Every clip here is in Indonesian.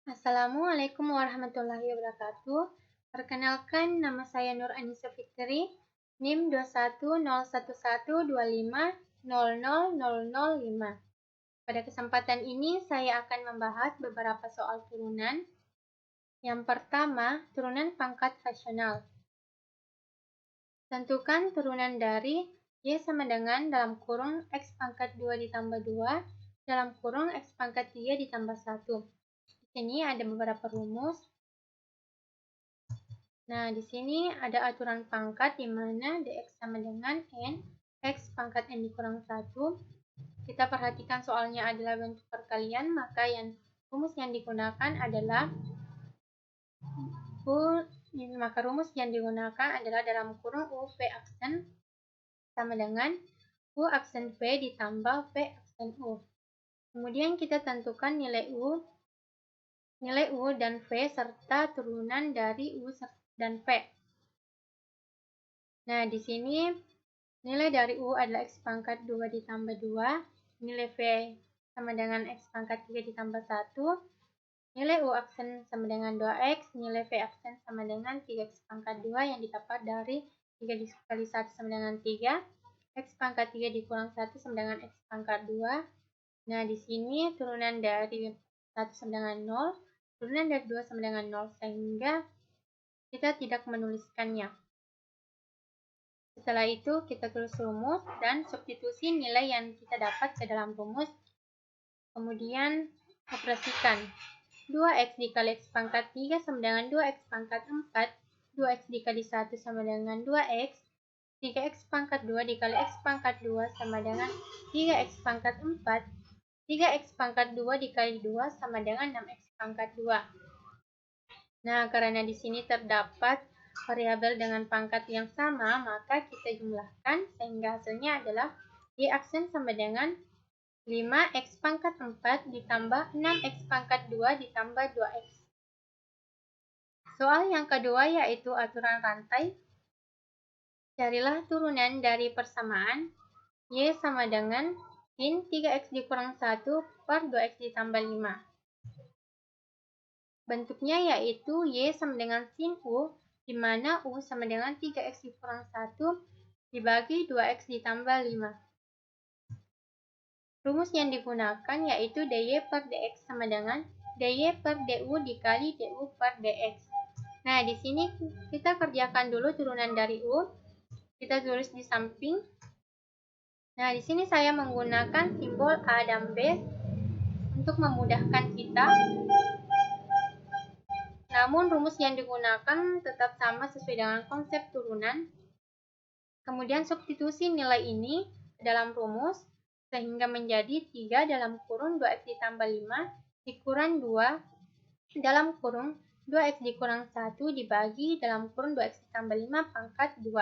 Assalamualaikum warahmatullahi wabarakatuh. Perkenalkan, nama saya Nur Anissa Fitri, NIM 2101125000005. Pada kesempatan ini, saya akan membahas beberapa soal turunan. Yang pertama, turunan pangkat rasional. Tentukan turunan dari Y sama dengan dalam kurung X pangkat 2 ditambah 2 dalam kurung X pangkat 3 ditambah 1. Di sini ada beberapa rumus. Nah, di sini ada aturan pangkat di mana dx sama dengan n, x pangkat n dikurang 1. Kita perhatikan soalnya adalah bentuk perkalian, maka rumus yang digunakan adalah dalam kurung U V aksen sama dengan U aksen V ditambah V aksen U. Kemudian kita tentukan nilai U dan V serta turunan dari U dan V. Nah, di sini nilai dari U adalah X pangkat 2 ditambah 2, nilai V sama dengan X pangkat 3 ditambah 1, nilai U aksen sama dengan 2X, nilai V aksen sama dengan 3X pangkat 2 yang didapat dari 3 dikali 1 sama dengan 3, X pangkat 3 dikurang 1 sama dengan X pangkat 2. Nah, di sini turunan dari 1 sama dengan 0, turunan dari 2 sama dengan 0, sehingga kita tidak menuliskannya. Setelah itu, kita tulis rumus dan substitusi nilai yang kita dapat ke dalam rumus. Kemudian, operasikan. 2x dikali x pangkat 3 sama dengan 2x pangkat 4, 2x dikali 1 sama dengan 2x, 3x pangkat 2 dikali x pangkat 2 sama dengan 3x pangkat 4, 3x pangkat 2 dikali 2 sama dengan 6x pangkat 2. Nah, karena di sini terdapat variabel dengan pangkat yang sama, maka kita jumlahkan sehingga hasilnya adalah Y aksen sama dengan 5x pangkat 4 ditambah 6x pangkat 2 ditambah 2x. Soal yang kedua yaitu aturan rantai. Carilah turunan dari persamaan Y sama dengan sin 3x dikurang 1 per 2x ditambah 5. Bentuknya yaitu Y sama dengan sin U, di mana U sama dengan 3x dikurang 1 dibagi 2x ditambah 5. Rumus yang digunakan yaitu dy per dx sama dengan dy per du dikali du per dx. Nah, di sini kita kerjakan dulu turunan dari U. Kita tulis di samping. Nah, di sini saya menggunakan simbol A dan B untuk memudahkan kita. Namun, rumus yang digunakan tetap sama sesuai dengan konsep turunan. Kemudian, substitusi nilai ini dalam rumus, sehingga menjadi 3 dalam kurung 2x ditambah 5 dikurang 2 dalam kurung 2x dikurang 1 dibagi dalam kurung 2x ditambah 5 pangkat 2.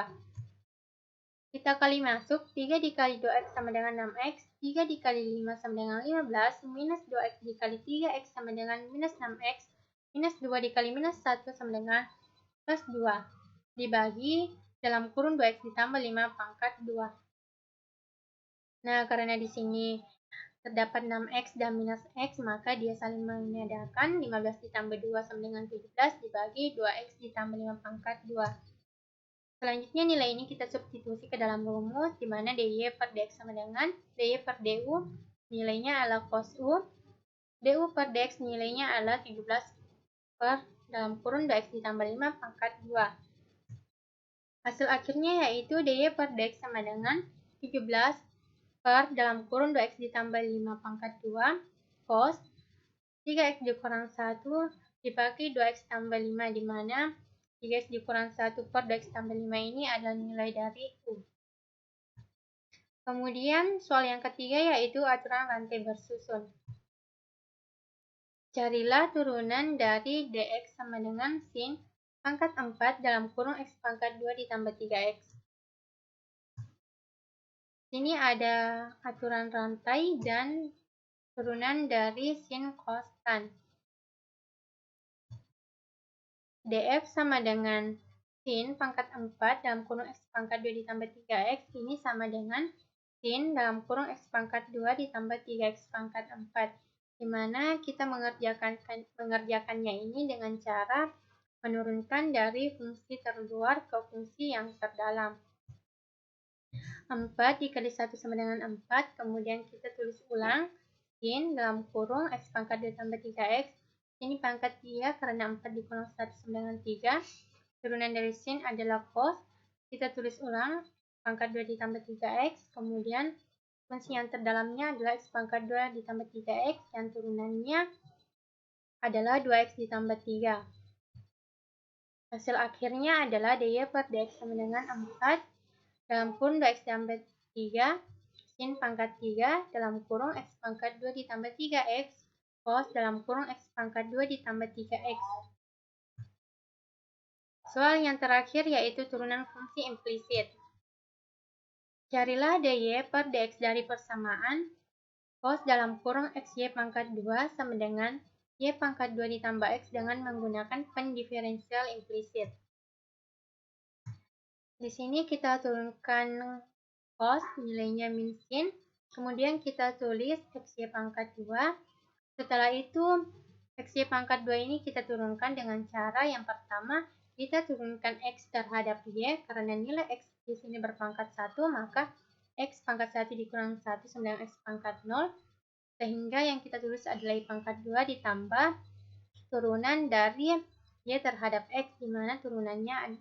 Kita kali masuk, 3 dikali 2x sama dengan 6x, 3 dikali 5 sama dengan 15, minus 2x dikali 3x sama dengan minus 6x, minus 2 dikali minus 1 sama dengan plus 2, dibagi dalam kurung 2x ditambah 5 pangkat 2. Nah, karena di sini terdapat 6x dan minus x, maka dia saling meniadakan. 15 ditambah 2 sama dengan 17 dibagi 2x ditambah 5 pangkat 2. Selanjutnya nilai ini kita substitusi ke dalam rumus, di mana dy per dx sama dengan dy per du, nilainya adalah cos u, du per dx nilainya adalah 17 per dalam kurung 2x ditambah 5 pangkat 2. Hasil akhirnya yaitu dy per dx sama dengan 17 per dalam kurung 2x ditambah 5 pangkat 2 cos 3x dikurang 1 dibagi 2x tambah 5, di mana 3x dikurang 1 per 2x tambah 5 ini adalah nilai dari U. Kemudian soal yang ketiga yaitu aturan rantai bersusun. Carilah turunan dari dx sama dengan sin pangkat 4 dalam kurung x pangkat 2 ditambah 3x. Sini ada aturan rantai dan turunan dari sin konstan. Df sama dengan sin pangkat 4 dalam kurung x pangkat 2 ditambah 3x, ini sama dengan sin dalam kurung x pangkat 2 ditambah 3x pangkat 4, di mana kita mengerjakannya ini dengan cara menurunkan dari fungsi terluar ke fungsi yang terdalam. 4 dikali 1 sama dengan 4, kemudian kita tulis ulang, sin dalam kurung x pangkat 2 tambah 3x, ini pangkat 3 karena 4 dikurang 1 sama dengan 3, turunan dari sin adalah cos, kita tulis ulang, pangkat 2 ditambah 3x, kemudian fungsi yang terdalamnya adalah x pangkat 2 ditambah 3x, yang turunannya adalah 2x ditambah 3. Hasil akhirnya adalah dy per dx sama dengan 4, dalam kurung 2x ditambah 3, sin pangkat 3, dalam kurung x pangkat 2 ditambah 3x, cos dalam kurung x pangkat 2 ditambah 3x. Soal yang terakhir yaitu turunan fungsi implisit. Carilah dy per dx dari persamaan cos dalam kurung xy pangkat 2 sama dengan y pangkat 2 ditambah x dengan menggunakan pendiferensial implisit. Di sini kita turunkan cos, nilainya min sin, kemudian kita tulis xy pangkat 2. Setelah itu, xy pangkat 2 ini kita turunkan dengan cara yang pertama, kita turunkan x terhadap y, karena nilai x di sini berpangkat 1, maka x pangkat 1 dikurang 1 sama dengan x pangkat 0, sehingga yang kita tulis adalah y pangkat 2 ditambah turunan dari y terhadap x, di mana turunannya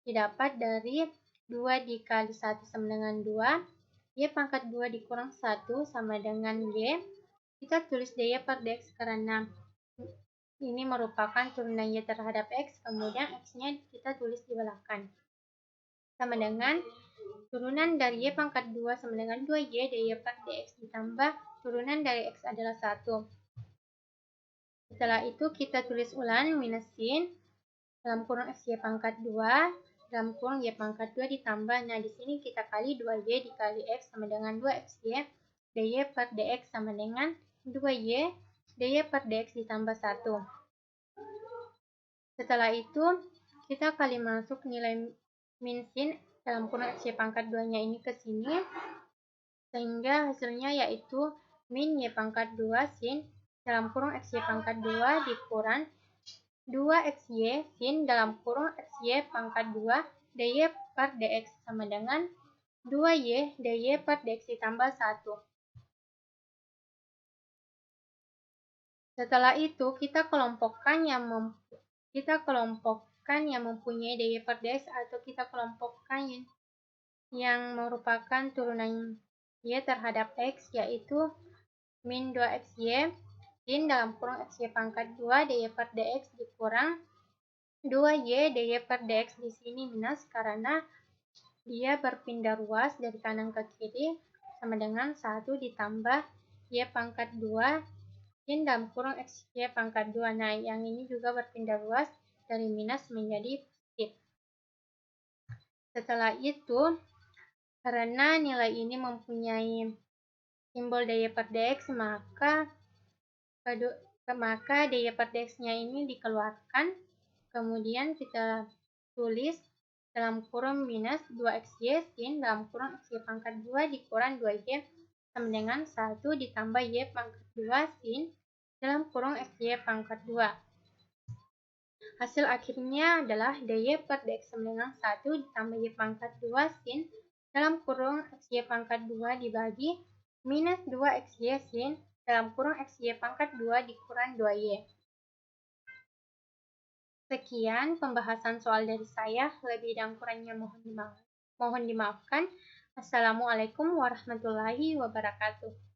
didapat dari 2 dikali 1 sama dengan 2, y pangkat 2 dikurang 1 sama dengan y, kita tulis dy per dx karena ini merupakan turunan y terhadap x, kemudian x-nya kita tulis di belakang. Sama dengan turunan dari y pangkat 2 sama dengan 2y, dy per dx ditambah turunan dari x adalah 1. Setelah itu kita tulis ulang minus sin, dalam kurung xy pangkat 2, dalam kurung y pangkat 2 ditambah, nah di sini kita kali 2y dikali x sama dengan 2xy, dy per dx sama dengan 2y, dy per dx ditambah 1. Setelah itu, kita kali masuk nilai min sin dalam kurung xy pangkat 2-nya ini ke sini, sehingga hasilnya yaitu min y pangkat 2 sin dalam kurung xy pangkat 2 dikurang 2xy sin dalam kurung xy pangkat 2 dy per dx sama dengan 2y dy per dx ditambah 1. Setelah itu, kita kelompokkan yang mempunyai dy per dx atau kita kelompokkan yang merupakan turunan y terhadap x, yaitu min 2xy sin dalam kurung xy pangkat 2 dy per dx dikurang 2y dy per dx, di sini minus karena dia berpindah ruas dari kanan ke kiri, sama dengan 1 ditambah y pangkat 2 sin dalam kurung xy pangkat 2. Nah, yang ini juga berpindah ruas dari minus menjadi positif. Setelah itu, karena nilai ini mempunyai simbol dy per dx, maka dy per dx-nya ini dikeluarkan. Kemudian kita tulis dalam kurung minus 2xy sin dalam kurung xy pangkat 2 dikurang 2y sama dengan 1 ditambah y pangkat 2 sin dalam kurung xy pangkat 2. Hasil akhirnya adalah dy per dx sama dengan 1 ditambah y pangkat 2 sin dalam kurung xy pangkat 2 dibagi minus 2xy sin dalam kurung xy pangkat 2 dikurang 2y. Sekian pembahasan soal dari saya, lebih dan kurangnya mohon dimaafkan. Assalamualaikum warahmatullahi wabarakatuh.